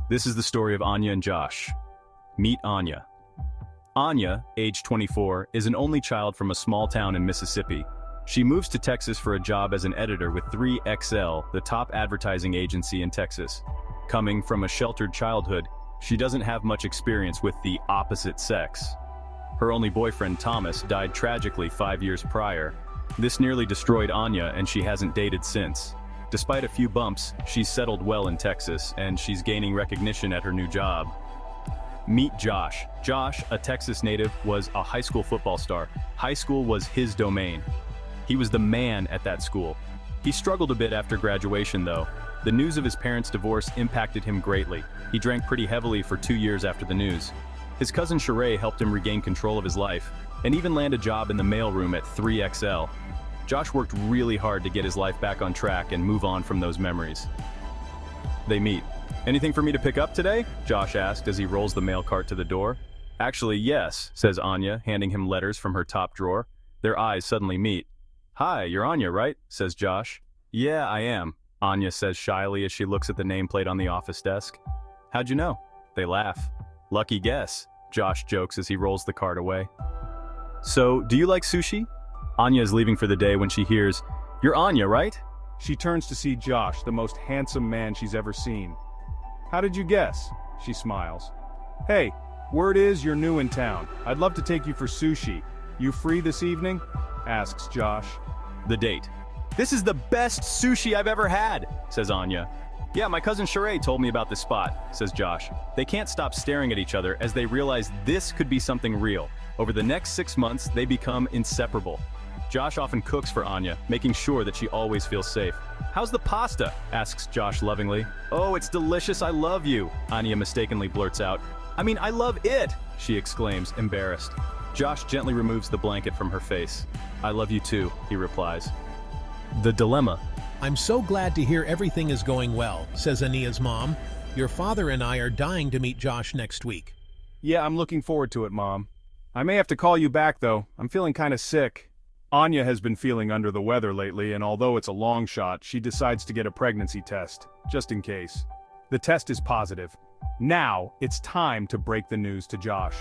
This is the story of Anya and Josh. Meet Anya. Anya, age 24, is an only child from a small town in Mississippi. She moves to Texas for a job as an editor with 3XL, the top advertising agency in Texas. Coming from a sheltered childhood, she doesn't have much experience with the opposite sex. Her only boyfriend, Thomas, died tragically 5 years prior. This nearly destroyed Anya, and she hasn't dated since. Despite a few bumps, she's settled well in Texas, and she's gaining recognition at her new job. Meet Josh. Josh, a Texas native, was a high school football star. High school was his domain. He was the man at that school. He struggled a bit after graduation, though. The news of his parents' divorce impacted him greatly. He drank pretty heavily for 2 years after the news. His cousin Sheree helped him regain control of his life, and even land a job in the mailroom at 3XL. Josh worked really hard to get his life back on track and move on from those memories. They meet. "Anything for me to pick up today?" Josh asked as he rolls the mail cart to the door. "Actually, yes," says Anya, handing him letters from her top drawer. Their eyes suddenly meet. "Hi, you're Anya, right?" says Josh. "Yeah, I am," Anya says shyly as she looks at the nameplate on the office desk. "How'd you know?" They laugh. "Lucky guess," Josh jokes as he rolls the cart away. "So, do you like sushi?" Anya is leaving for the day when she hears, "You're Anya, right?" She turns to see Josh, the most handsome man she's ever seen. "How did you guess?" She smiles. "Hey, word is you're new in town. I'd love to take you for sushi. You free this evening?" asks Josh. The date. "This is the best sushi I've ever had," says Anya. "Yeah, my cousin Sheree told me about this spot," says Josh. They can't stop staring at each other as they realize this could be something real. Over the next 6 months, they become inseparable. Josh often cooks for Anya, making sure that she always feels safe. "How's the pasta?" asks Josh lovingly. "Oh, it's delicious, I love you," Anya mistakenly blurts out. I love it," she exclaims, embarrassed. Josh gently removes the blanket from her face. "I love you too," he replies. The dilemma. "I'm so glad to hear everything is going well," says Anya's mom. "Your father and I are dying to meet Josh next week." "Yeah, I'm looking forward to it, Mom. I may have to call you back, though. I'm feeling kind of sick." Anya has been feeling under the weather lately, and although it's a long shot, she decides to get a pregnancy test, just in case. The test is positive. Now, it's time to break the news to Josh.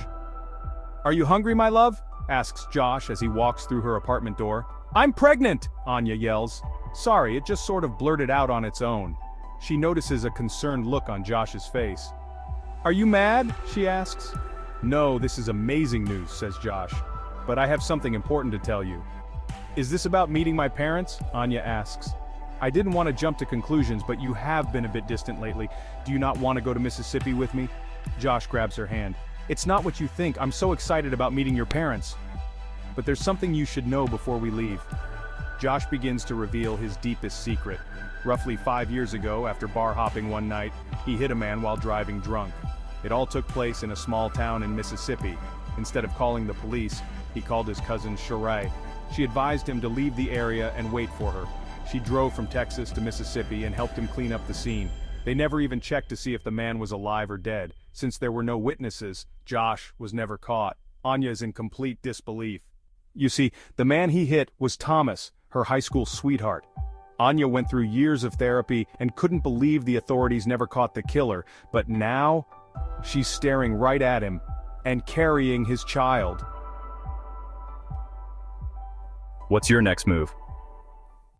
"Are you hungry, my love?" asks Josh as he walks through her apartment door. "I'm pregnant!" Anya yells. Sorry, it just sort of blurted out on its own. She notices a concerned look on Josh's face. "Are you mad?" she asks. "No, this is amazing news," says Josh. "But I have something important to tell you." "Is this about meeting my parents?" Anya asks. "I didn't want to jump to conclusions, but you have been a bit distant lately. Do you not want to go to Mississippi with me?" Josh grabs her hand. "It's not what you think. I'm so excited about meeting your parents. But there's something you should know before we leave." Josh begins to reveal his deepest secret. Roughly 5 years ago, after bar hopping one night, he hit a man while driving drunk. It all took place in a small town in Mississippi. Instead of calling the police, he called his cousin Sheree. She advised him to leave the area and wait for her. She drove from Texas to Mississippi and helped him clean up the scene. They never even checked to see if the man was alive or dead. Since there were no witnesses, Josh was never caught. Anya is in complete disbelief. You see, the man he hit was Thomas, her high school sweetheart. Anya went through years of therapy and couldn't believe the authorities never caught the killer, but now she's staring right at him and carrying his child. What's your next move?